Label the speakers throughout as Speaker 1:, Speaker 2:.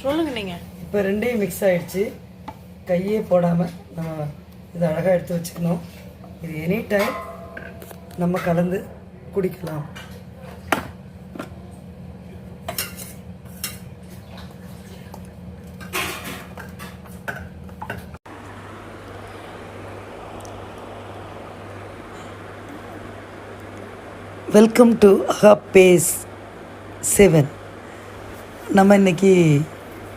Speaker 1: சொல்லுங்க நீங்கள்.
Speaker 2: இப்போ ரெண்டையும் மிக்ஸ் ஆகிடுச்சு. கையே போடாமல் நம்ம இதை அழகாக எடுத்து வச்சுக்கணும். இது எனி டைம் நம்ம கலந்து குடிக்கலாம். வெல்கம் டு அகாபேஸ் 7. நம்ம இன்னைக்கு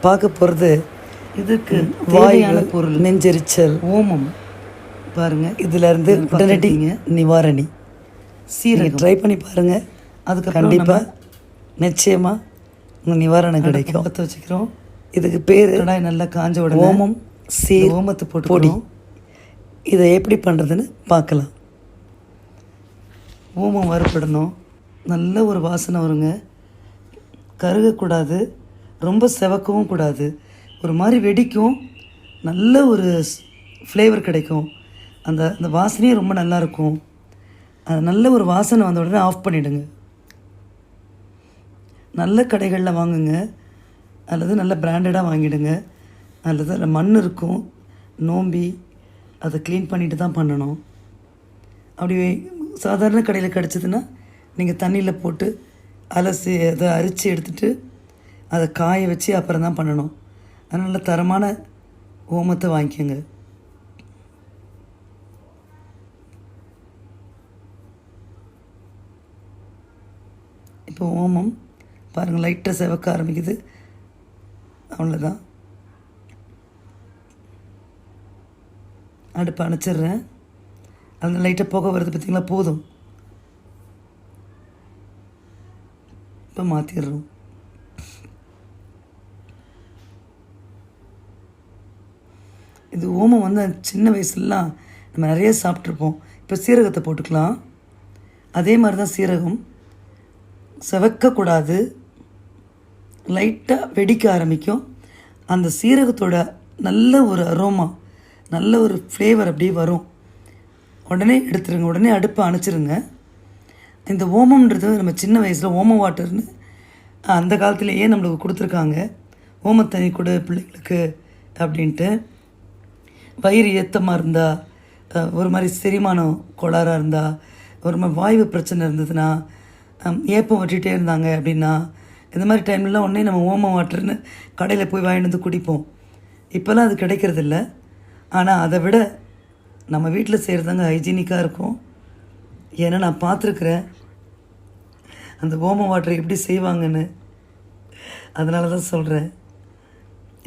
Speaker 2: பார்க்க போகிறது இதுக்கு வாயான பொருள் நெஞ்செரிச்சல், ஓமம் பாருங்கள். இதிலேருந்து உடனடி நிவாரணி சீரகம் ட்ரை பண்ணி பாருங்கள். அதுக்கு கண்டிப்பாக நிச்சயமாக உங்கள் நிவாரணம் கிடைக்கும். பற்ற வச்சுக்கிறோம். இதுக்கு பேர் கடாய் நல்லா காஞ்ச உடனே ஓமம் ஓமத்தை போட்டு பொடி. இதை எப்படி பண்ணுறதுன்னு பார்க்கலாம். ஓமம் வறுப்படணும். நல்ல ஒரு வாசனை வருங்க. கருகக்கூடாது, ரொம்ப செவக்கவும் கூடாது. ஒரு மாதிரி வெடிக்கும். நல்ல ஒரு ஃப்ளேவர் கிடைக்கும். அந்த அந்த வாசனையே ரொம்ப நல்லாயிருக்கும். நல்ல ஒரு வாசனை வந்த உடனே ஆஃப் பண்ணிவிடுங்க. நல்ல கடைகளில் வாங்குங்க, அல்லது நல்ல பிராண்டடாக வாங்கிடுங்க. அல்லது அதில் மண் இருக்கும், நோம்பி அதை க்ளீன் பண்ணிட்டு தான் பண்ணணும். அப்படி சாதாரண கடையில் கிடச்சிதுன்னா நீங்கள் தண்ணியில் போட்டு அலசி அதை அரித்து எடுத்துகிட்டு அதை காய வச்சு அப்புறம் தான் பண்ணணும். அதனால் தரமான ஓமத்தை வாங்கிக்கோங்க. இப்போ ஓமம் பாருங்கள் லைட்டாக செவக்க ஆரம்பிக்குது. அவ்வளோதான். அடுப்பை அணைச்சிட்றேன். அந்த லைட்டாக புகை வருது பார்த்திங்களா, போதும். இப்போ மாற்றிடுறோம். இது ஓமம் வந்து சின்ன வயசுலலாம் நம்ம நிறைய சாப்பிட்ருப்போம். இப்போ சீரகத்தை போட்டுக்கலாம். அதே மாதிரி தான் சீரகம் செவக்கக்கூடாது. லைட்டாக வெடிக்க ஆரம்பிக்கும். அந்த சீரகத்தோட நல்ல ஒரு அரோமா, நல்ல ஒரு ஃப்ளேவர் அப்படியே வரும். உடனே எடுத்துருங்க, உடனே அடுப்பை அணைச்சிருங்க. இந்த ஓமம்ன்றது நம்ம சின்ன வயசில் ஓம வாட்டர்னு அந்த காலத்துலேயே நம்மளுக்கு கொடுத்துருக்காங்க. ஓமத்தண்ணி கொடு பிள்ளைங்களுக்கு அப்படின்ட்டு. வயிறு ஏத்தமாக இருந்தால், ஒரு மாதிரி செரிமானம் கோளாறாக இருந்தால், ஒரு மாதிரி வாய்வு பிரச்சனை இருந்ததுன்னா, ஏப்பம் வட்டிகிட்டே இருந்தாங்க அப்படின்னா, இந்த மாதிரி டைம்லலாம் உடனே நம்ம ஓம வாட்டர்னு கடையில் போய் வாங்கிட்டு வந்து குடிப்போம். இப்போல்லாம் அது கிடைக்கிறதில்ல. ஆனால் அதை விட நம்ம வீட்டில் செய்கிறதாங்க ஹைஜீனிக்காக இருக்கும். ஏன்னா நான் பார்த்துருக்குறேன் அந்த ஓம வாட்டர் எப்படி செய்வாங்கன்னு. அதனால தான் சொல்கிறேன்.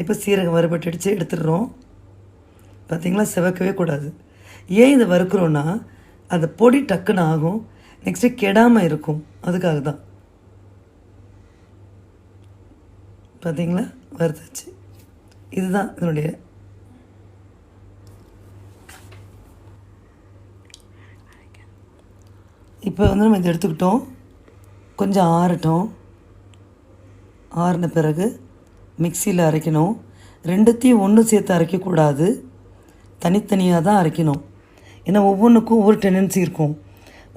Speaker 2: இப்போ சீரகம் வறுபட்டுடுச்சு, எடுத்துடுறோம். பார்த்திங்களா, செவக்கவே கூடாது. ஏன் இதை வறுக்கிறோன்னா அந்த பொடி டக்குன்னு ஆகும், நெக்ஸ்ட்டு கெடாமல் இருக்கும். அதுக்காக தான். பார்த்திங்களா, வறுத்தாச்சு. இதுதான் இதனுடைய. இப்போ வந்து நம்ம இதை எடுத்துக்கிட்டோம். கொஞ்சம் ஆறட்டும். ஆறின பிறகு மிக்சியில் அரைக்கணும். ரெண்டுத்தையும் ஒன்று சேர்த்து அரைக்கக்கூடாது, தனித்தனியாக தான் அரைக்கணும். ஏன்னா ஒவ்வொன்றுக்கும் ஒவ்வொரு டெண்டன்சி இருக்கும்.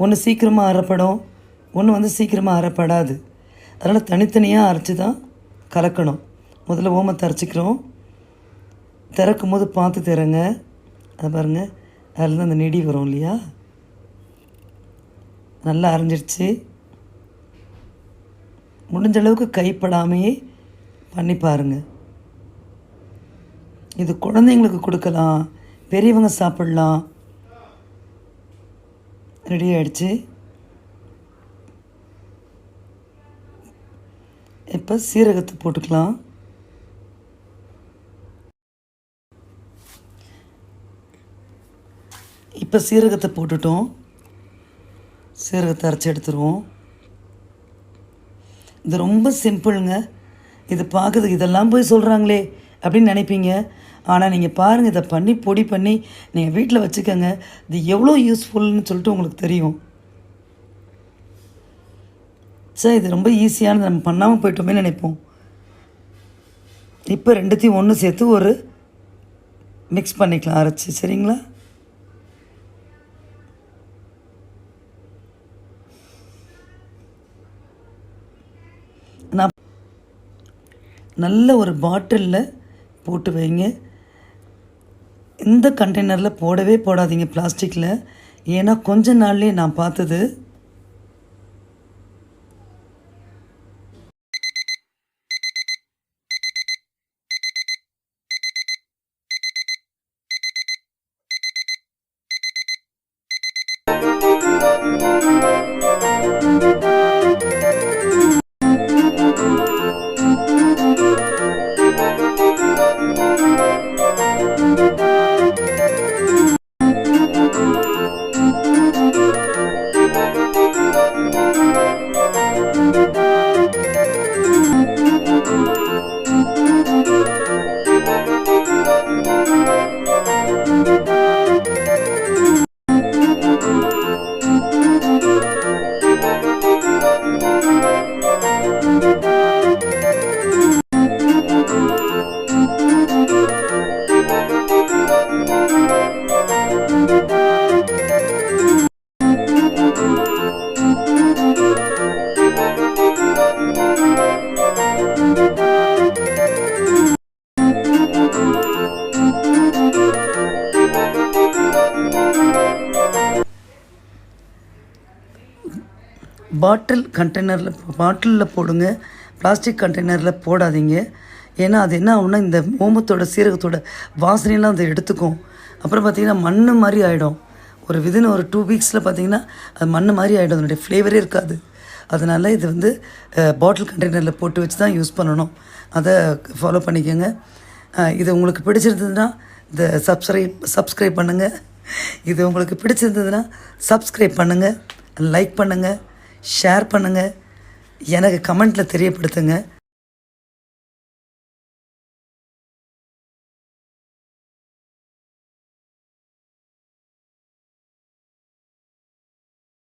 Speaker 2: ஒன்று சீக்கிரமாக அரைப்படும், ஒன்று வந்து சீக்கிரமாக அரைப்படாது. அதனால் தனித்தனியாக அரைச்சி தான் கலக்கணும். முதல்ல ஓமத்தை அரைச்சிக்கிறோம். திறக்கும் போது பார்த்து திறங்க. அதை பாருங்கள், அதில் தான் அந்த நெடி வரும் இல்லையா. நல்லா அரைஞ்சிடுச்சு. முடிஞ்ச அளவுக்கு கைப்படாமையே பண்ணி பாருங்கள். இது குழந்தைங்களுக்கு கொடுக்கலாம், பெரியவங்க சாப்பிட்லாம். ரெடி ஆகிடுச்சு. இப்போ சீரகத்தை போட்டுக்கலாம். இப்போ சீரகத்தை போட்டுட்டோம். சீரகத்தை அரைச்சி எடுத்துருவோம். இது ரொம்ப சிம்பிளுங்க. இது பார்க்குறதுக்கு இதெல்லாம் போய் சொல்கிறாங்களே அப்படின்னு நினைப்பீங்க. ஆனால் நீங்கள் பாருங்கள், இதை பண்ணி பொடி பண்ணி நீங்கள் வீட்டில் வச்சுக்கோங்க. இது எவ்வளோ யூஸ்ஃபுல்னு சொல்லிட்டு உங்களுக்கு தெரியும். சார் இது ரொம்ப ஈஸியானது, நம்ம பண்ணாமல் போயிட்டோமே நினைப்போம். இப்போ ரெண்டுத்தையும் ஒன்று சேர்த்து ஒரு மிக்ஸ் பண்ணிக்கலாம் அரைச்சி. சரிங்களா? நல்ல ஒரு பாட்டிலில் போட்டு வைங்க. இந்த கண்டெய்னரில் போடவே போடாதீங்க பிளாஸ்டிக்கில். ஏன்னா கொஞ்ச நாள்லேயே நான் பார்த்தது பாட்டிலில் போடுங்க, பிளாஸ்டிக் கண்டெய்னரில் போடாதீங்க. ஏன்னா அது என்ன ஆகும்னா இந்த ஓமத்தோட சீரகத்தோட வாசனையெல்லாம் அதை எடுத்துக்கும். அப்புறம் பார்த்திங்கன்னா மண் மாதிரி ஆகிடும். ஒரு விதின் ஒரு 2 வீக்ஸில் பார்த்திங்கன்னா அது மண் மாதிரி ஆகிடும், அதனுடைய ஃப்ளேவரே இருக்காது. அதனால் இது வந்து பாட்டில் கண்டெய்னரில் போட்டு வச்சு தான் யூஸ் பண்ணணும். அதை ஃபாலோ பண்ணிக்கோங்க. இது உங்களுக்கு பிடிச்சிருந்ததுன்னா இந்த சப்ஸ்கிரைப் பண்ணுங்கள். இது உங்களுக்கு பிடிச்சிருந்ததுன்னா சப்ஸ்கிரைப் பண்ணுங்கள், லைக் பண்ணுங்கள், ஷேர் பண்ணுங்கள், எனக்கு கமெண்ட்டில் தெரியப்படுத்துங்க.